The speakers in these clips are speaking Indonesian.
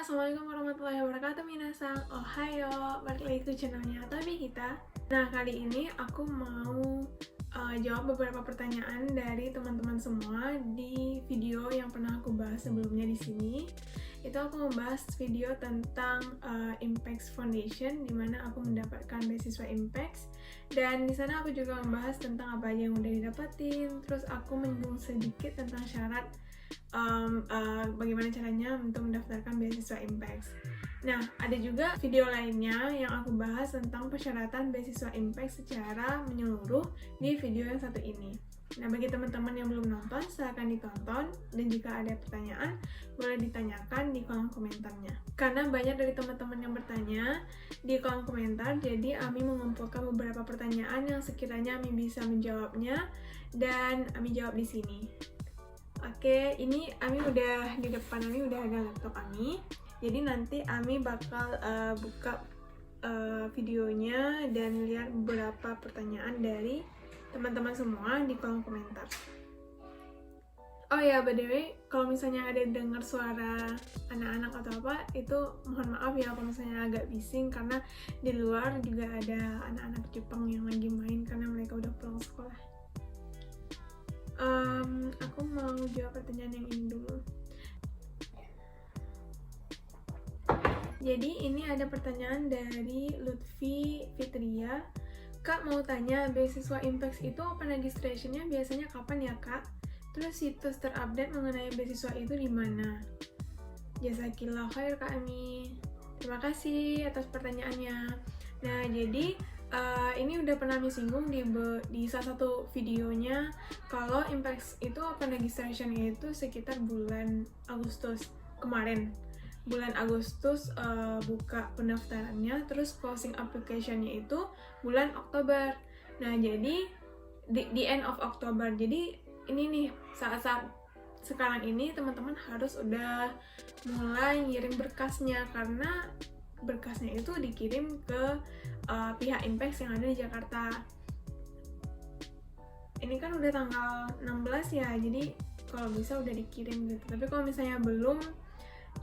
Assalamualaikum warahmatullahi wabarakatuh minasang. Ohayo, balik lagi ke channelnya Tabi kita. Nah, kali ini aku mau jawab beberapa pertanyaan dari teman-teman semua di video yang pernah aku bahas sebelumnya di sini. Itu aku membahas video tentang Impact Foundation, di mana aku mendapatkan beasiswa Impact. Dan di sana aku juga membahas tentang apa aja yang udah didapatin. Terus aku menyinggung sedikit tentang syarat bagaimana caranya untuk mendaftarkan beasiswa Impact. Nah, ada juga video lainnya yang aku bahas tentang persyaratan beasiswa Impact secara menyeluruh di video yang satu ini. Nah, bagi teman-teman yang belum nonton, silahkan ditonton, dan jika ada pertanyaan, boleh ditanyakan di kolom komentarnya. Karena banyak dari teman-teman yang bertanya di kolom komentar, jadi Ami mengumpulkan beberapa pertanyaan yang sekiranya Ami bisa menjawabnya, dan Ami jawab di sini. Oke, ini Ami udah di depan Ami udah ada laptop Ami. Jadi nanti Ami bakal buka videonya dan lihat beberapa pertanyaan dari teman-teman semua di kolom komentar. Oh ya, by the way, kalau misalnya ada dengar suara anak-anak atau apa, itu mohon maaf ya kalau misalnya agak bising, karena di luar juga ada anak-anak Jepang yang lagi main karena mereka udah pulang sekolah. Aku mau jawab pertanyaan yang ini dulu. Jadi ini ada pertanyaan dari Lutfi Fitria. Kak mau tanya, beasiswa Impact itu open registration-nya biasanya kapan ya Kak? Terus situs terupdate mengenai beasiswa itu di mana? Jazakillah khair Kak Ami. Terima kasih atas pertanyaannya. Nah, jadi ini udah pernah disinggung di salah satu videonya kalau Impact itu open registration itu sekitar bulan Agustus kemarin. Bulan Agustus buka pendaftarannya, terus closing application-nya itu bulan Oktober. Nah, jadi di end of Oktober. Jadi ini nih saat-saat sekarang ini teman-teman harus udah mulai ngirim berkasnya, karena berkasnya itu dikirim ke pihak Impact yang ada di Jakarta. Ini kan udah tanggal 16 ya, jadi kalau bisa udah dikirim gitu. Tapi kalau misalnya belum,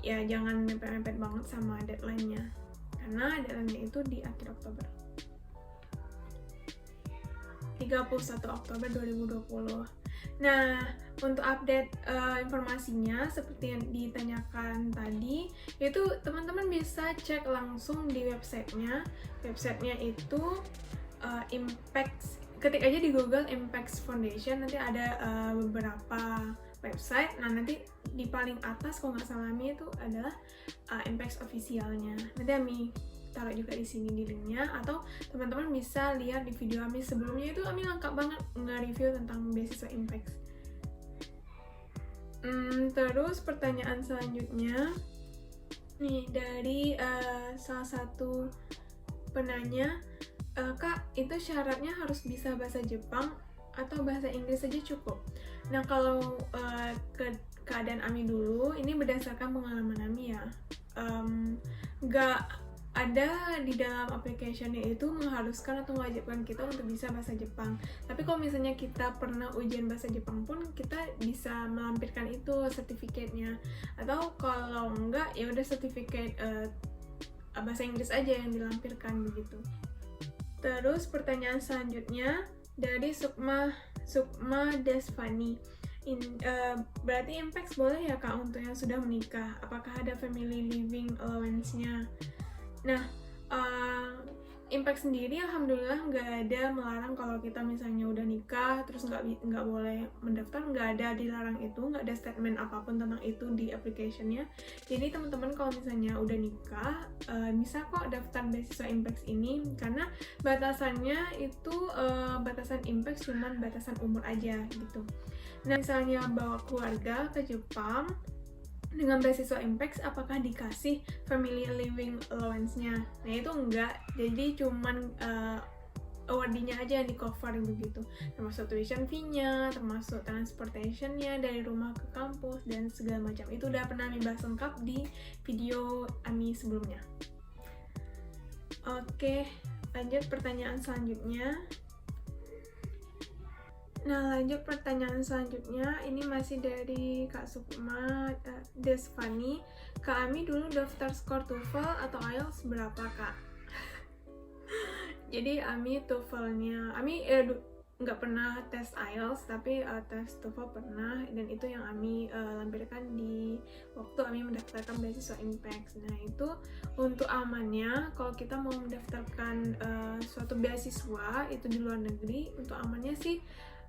ya jangan mepet-mepet banget sama deadline-nya, karena deadline-nya itu di akhir Oktober. 31 Oktober 2020. Nah, untuk update informasinya seperti yang ditanyakan tadi, itu teman-teman bisa cek langsung di websitenya. Websitenya itu Impact, ketik aja di Google Impact Foundation, nanti ada beberapa website. Nah, nanti di paling atas kalau nggak salah Ami itu adalah Impact officialnya. Nanti Ami taruh juga di sini di linknya, atau teman-teman bisa lihat di video Ami sebelumnya, itu Ami lengkap banget nge-review tentang beasiswa Impact. Terus pertanyaan selanjutnya nih dari salah satu penanya, Kak, itu syaratnya harus bisa bahasa Jepang atau bahasa Inggris saja cukup? Nah, kalau keadaan Ami dulu, ini berdasarkan pengalaman Ami ya, nggak ada di dalam application-nya itu mengharuskan atau mewajibkan kita untuk bisa bahasa Jepang. Tapi kalau misalnya kita pernah ujian bahasa Jepang pun, kita bisa melampirkan itu sertifikatnya. Atau kalau enggak, ya udah sertifikat bahasa Inggris aja yang dilampirkan begitu. Terus pertanyaan selanjutnya dari Sukma Desvani. Berarti Impact boleh ya Kak untuk yang sudah menikah? Apakah ada family living allowance-nya? Nah, Impact sendiri alhamdulillah nggak ada melarang kalau kita misalnya udah nikah terus nggak boleh mendaftar, nggak ada dilarang itu, nggak ada statement apapun tentang itu di application-nya. Jadi teman-teman kalau misalnya udah nikah bisa kok daftar beasiswa Impact ini, karena batasannya itu batasan Impact cuman batasan umur aja gitu. Nah, misalnya bawa keluarga ke Jepang dengan beasiswa Impact, apakah dikasih family living allowance-nya? Nah, itu enggak, jadi cuman awarding-nya aja yang di cover begitu, termasuk tuition fee-nya, termasuk transportation-nya dari rumah ke kampus, dan segala macam. Itu udah pernah Ami bahas lengkap di video Ami sebelumnya. Oke, lanjut pertanyaan selanjutnya. Nah, lanjut pertanyaan selanjutnya. Ini masih dari Kak Sukma Desvani. Kak Ami dulu daftar skor TOEFL atau IELTS berapa, Kak? Jadi Ami TOEFL-nya, Ami nggak pernah tes IELTS, tapi tes TOEFL pernah, dan itu yang Ami lampirkan di waktu Ami mendaftarkan beasiswa IMPEX. Nah, itu untuk amannya, kalau kita mau mendaftarkan suatu beasiswa itu di luar negeri, untuk amannya sih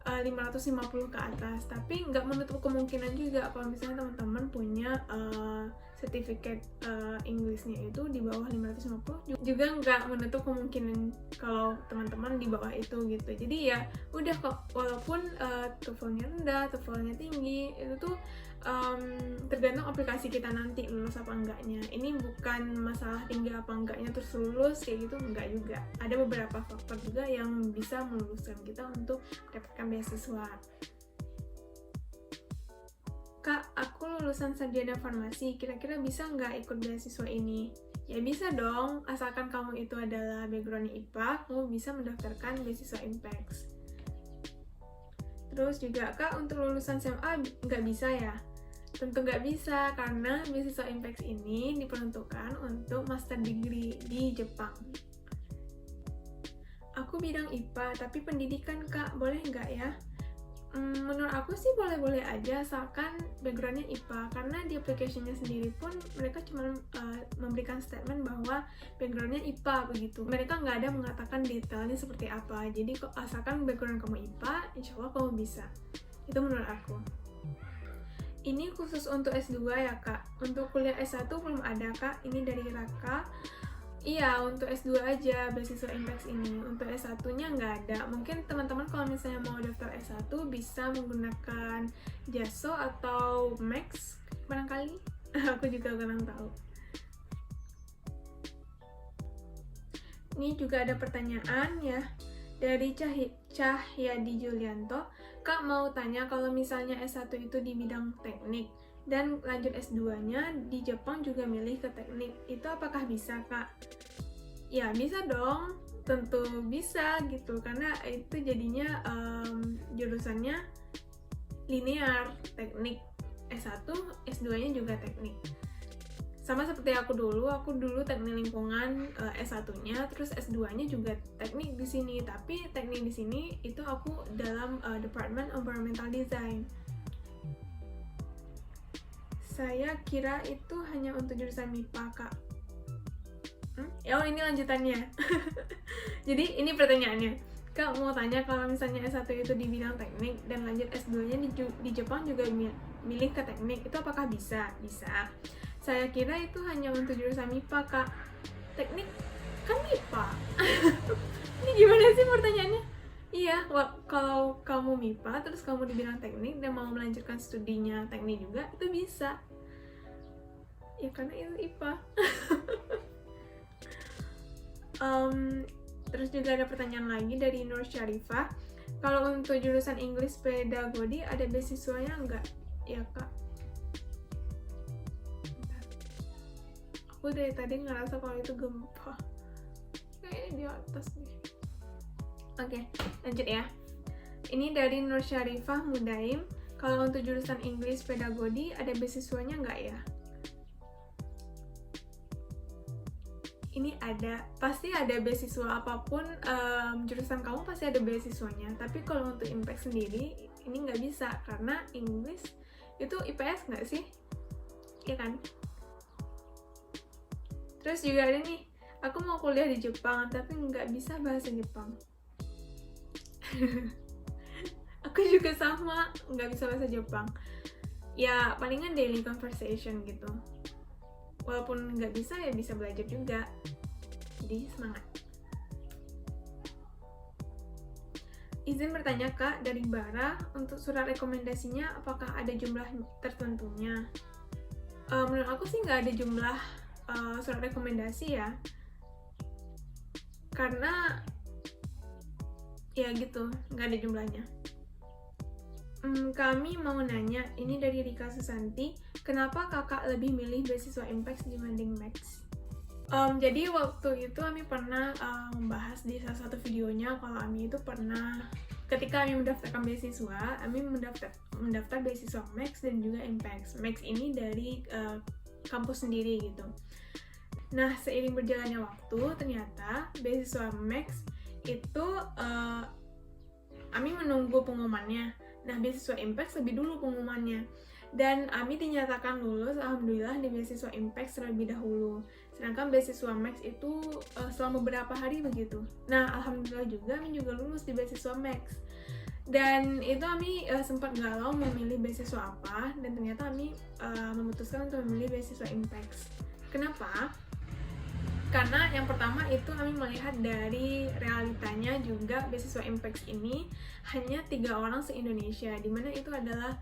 550 ke atas, tapi nggak menutup kemungkinan juga kalau misalnya teman-teman punya sertifikat Inggrisnya itu di bawah 550, juga nggak menutup kemungkinan kalau teman-teman di bawah itu gitu. Jadi ya udah kok, walaupun TOEFL-nya rendah, TOEFL-nya tinggi, itu tuh tergantung aplikasi kita nanti lulus apa enggaknya. Ini bukan masalah tinggi apa enggaknya terus lulus kayak gitu, enggak juga. Ada beberapa faktor juga yang bisa meluluskan kita untuk mendapatkan beasiswa. Kak, aku lulusan sarjana farmasi, kira-kira bisa nggak ikut beasiswa ini? Ya bisa dong, asalkan kamu itu adalah background IPA, kamu bisa mendaftarkan beasiswa IMPEX. Terus juga, Kak, untuk lulusan SMA nggak bisa ya? Tentu nggak bisa, karena beasiswa IMPEX ini diperuntukkan untuk master degree di Jepang. Aku bidang IPA, tapi pendidikan, Kak, boleh nggak ya? Menurut aku sih boleh-boleh aja, asalkan backgroundnya IPA, karena di application-nya sendiri pun mereka cuma memberikan statement bahwa backgroundnya IPA begitu. Mereka nggak ada mengatakan detailnya seperti apa, jadi asalkan background kamu IPA, insya Allah kamu bisa. Itu menurut aku. Ini khusus untuk S2 ya, Kak? Untuk kuliah S1 belum ada, Kak. Ini dari Raka. Iya, untuk S2 aja beasiswa IMPEX ini. Untuk S1-nya nggak ada. Mungkin teman-teman kalau misalnya mau daftar S1 bisa menggunakan JASO atau Max barangkali. Aku juga kurang tahu. Ini juga ada pertanyaan ya dari Cahyadi Julianto. Kak mau tanya, kalau misalnya S1 itu di bidang teknik dan lanjut S2-nya di Jepang juga milih ke teknik, itu apakah bisa, Kak? Ya bisa dong, tentu bisa gitu, karena itu jadinya jurusannya linear, teknik S1, S2-nya juga teknik. Sama seperti aku dulu teknik lingkungan S1-nya, terus S2-nya juga teknik di sini, tapi teknik di sini itu aku dalam Department Environmental Design. Saya kira itu hanya untuk jurusan MIPA, Kak. Oh, ini lanjutannya. Jadi ini pertanyaannya. Kak mau tanya, kalau misalnya S1 itu di bidang teknik dan lanjut S2-nya di Jepang juga milih ke teknik, itu apakah bisa? Bisa. Saya kira itu hanya untuk jurusan MIPA, Kak. Teknik kan MIPA. Ini gimana sih pertanyaannya? Iya, kalau kamu MIPA, terus kamu di bidang teknik dan mau melanjutkan studinya teknik juga, itu bisa. Ya karena itu IPA. Terus juga ada pertanyaan lagi dari Nur Syarifah. Kalau untuk jurusan English Pedagogy ada beasiswanya nggak? Ya, Kak. Aku dari tadi ngerasa kalau itu gempa. Kayaknya di atas nih. Oke, lanjut ya. Ini dari Nur Syarifah Mudaim. Kalau untuk jurusan English Pedagogy ada beasiswanya nggak ya? Ini ada, pasti ada beasiswa apapun, jurusan kamu pasti ada beasiswanya. Tapi kalau untuk IMPEX sendiri, ini nggak bisa, karena English itu IPS nggak sih? Iya kan? Terus juga ada nih, aku mau kuliah di Jepang, tapi nggak bisa bahasa Jepang. Aku juga sama, nggak bisa bahasa Jepang. Ya, palingan daily conversation gitu. Walaupun nggak bisa, ya bisa belajar juga. Jadi, semangat. Izin bertanya, Kak, dari Bara, untuk surat rekomendasinya, apakah ada jumlah tertentunya? Menurut aku sih nggak ada jumlah surat rekomendasi ya, karena ya gitu, nggak ada jumlahnya. Kami mau nanya, ini dari Rika Susanti, kenapa kakak lebih milih beasiswa IMPEX dibanding Max? Jadi waktu itu Ami pernah membahas di salah satu videonya kalau Ami itu pernah ketika Ami mendaftarkan beasiswa, Ami mendaftar beasiswa Max dan juga Impact. Max ini dari kampus sendiri gitu. Nah, seiring berjalannya waktu, ternyata beasiswa Max itu Ami menunggu pengumumannya. Nah, beasiswa Impact lebih dulu pengumumannya. Dan Ami dinyatakan lulus, alhamdulillah, di beasiswa Impact terlebih dahulu. Sedangkan beasiswa Max itu selama beberapa hari begitu. Nah, alhamdulillah juga Ami juga lulus di beasiswa Max. Dan itu Ami sempat galau memilih beasiswa apa, dan ternyata Ami memutuskan untuk memilih beasiswa Impact. Kenapa? Karena yang pertama itu Ami melihat dari realitanya juga beasiswa Impact ini hanya 3 orang se-Indonesia, dimana itu adalah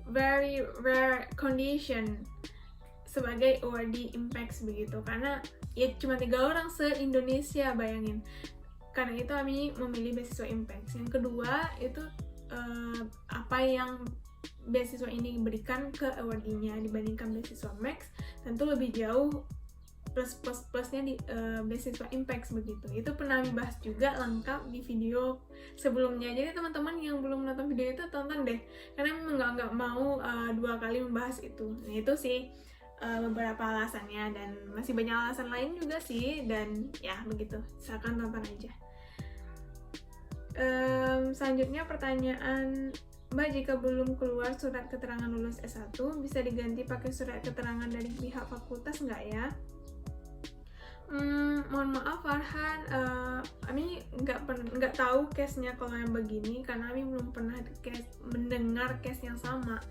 very rare condition sebagai awardee Impact begitu, karena ya cuma 3 orang se-Indonesia, bayangin. Karena itu Ami memilih beasiswa Impact. Yang kedua itu apa yang beasiswa ini berikan ke awardee-nya dibandingkan beasiswa Max, tentu lebih jauh plusnya di beasiswa Impact begitu. Itu pernah Ami bahas juga lengkap di video sebelumnya. Jadi teman-teman yang belum nonton video itu tonton deh, karena memang nggak mau 2 kali membahas itu. Nah, itu sih beberapa alasannya, dan masih banyak alasan lain juga sih, dan ya begitu, silakan tonton aja. Selanjutnya pertanyaan, Mbak, jika belum keluar surat keterangan lulus S1, bisa diganti pakai surat keterangan dari pihak fakultas nggak ya? Mohon maaf Farhan, Ami nggak tahu case-nya kalau yang begini, karena Ami belum pernah mendengar case yang sama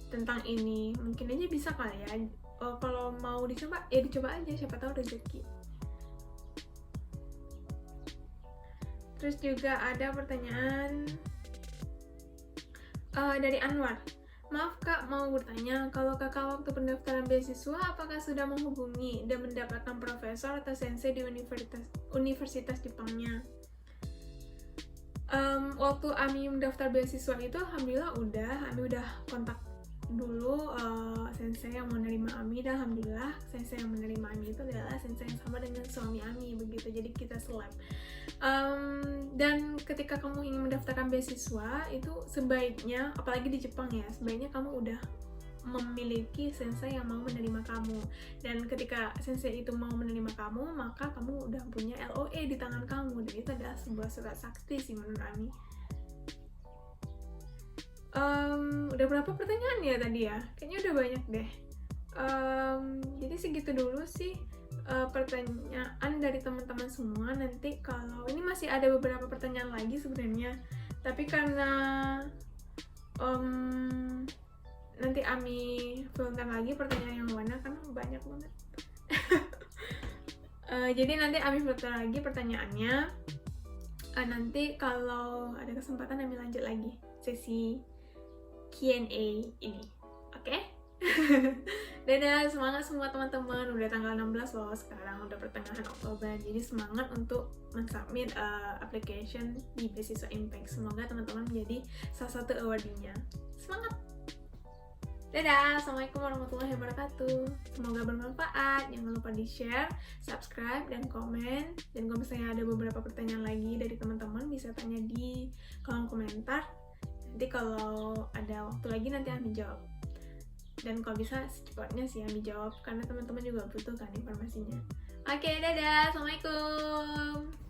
tentang ini. Mungkin aja bisa kali ya. Kalau mau dicoba, ya dicoba aja, siapa tahu rezeki. Terus juga ada pertanyaan dari Anwar. Maaf Kak, mau bertanya, kalau Kakak waktu pendaftaran beasiswa, apakah sudah menghubungi dan mendapatkan profesor atau sensei di universitas Jepangnya? Waktu Ami mendaftar beasiswa itu, alhamdulillah Ami udah kontak dulu sensei yang menerima Ami, dan alhamdulillah sensei yang menerima Ami itu adalah sensei yang sama dengan suami Ami begitu, jadi kita seleb. Dan ketika kamu ingin mendaftarkan beasiswa itu sebaiknya, apalagi di Jepang ya, sebaiknya kamu udah memiliki sensei yang mau menerima kamu, dan ketika sensei itu mau menerima kamu, maka kamu udah punya LOE di tangan kamu, dan itu adalah sebuah surat sakti sih menurut Ami. Udah berapa pertanyaan ya tadi ya? Kayaknya udah banyak deh. Jadi segitu dulu sih pertanyaan dari teman-teman semua. Nanti kalau ini masih ada beberapa pertanyaan lagi sebenarnya, tapi karena nanti Ami filter lagi pertanyaan yang mana, kan banyak banget. Jadi nanti Ami filter lagi pertanyaannya. Nanti kalau ada kesempatan Ami lanjut lagi sesi Q&A ini, oke? Dadah, semangat semua teman-teman. Udah tanggal 16 loh sekarang, udah pertengahan Oktober. Jadi semangat untuk mensubmit application di beasiswa Impact. Semoga teman-teman menjadi salah satu awardee-nya. Semangat! Dadah, assalamualaikum warahmatullahi wabarakatuh. Semoga bermanfaat. Jangan lupa di share, subscribe, dan komen. Dan kalau misalnya ada beberapa pertanyaan lagi dari teman-teman, bisa tanya di kolom komentar. Nanti kalau ada waktu lagi nanti Ami jawab. Dan kalau bisa secepatnya sih Ami jawab, karena teman-teman juga butuh kan informasinya. Oke, dadah, assalamualaikum.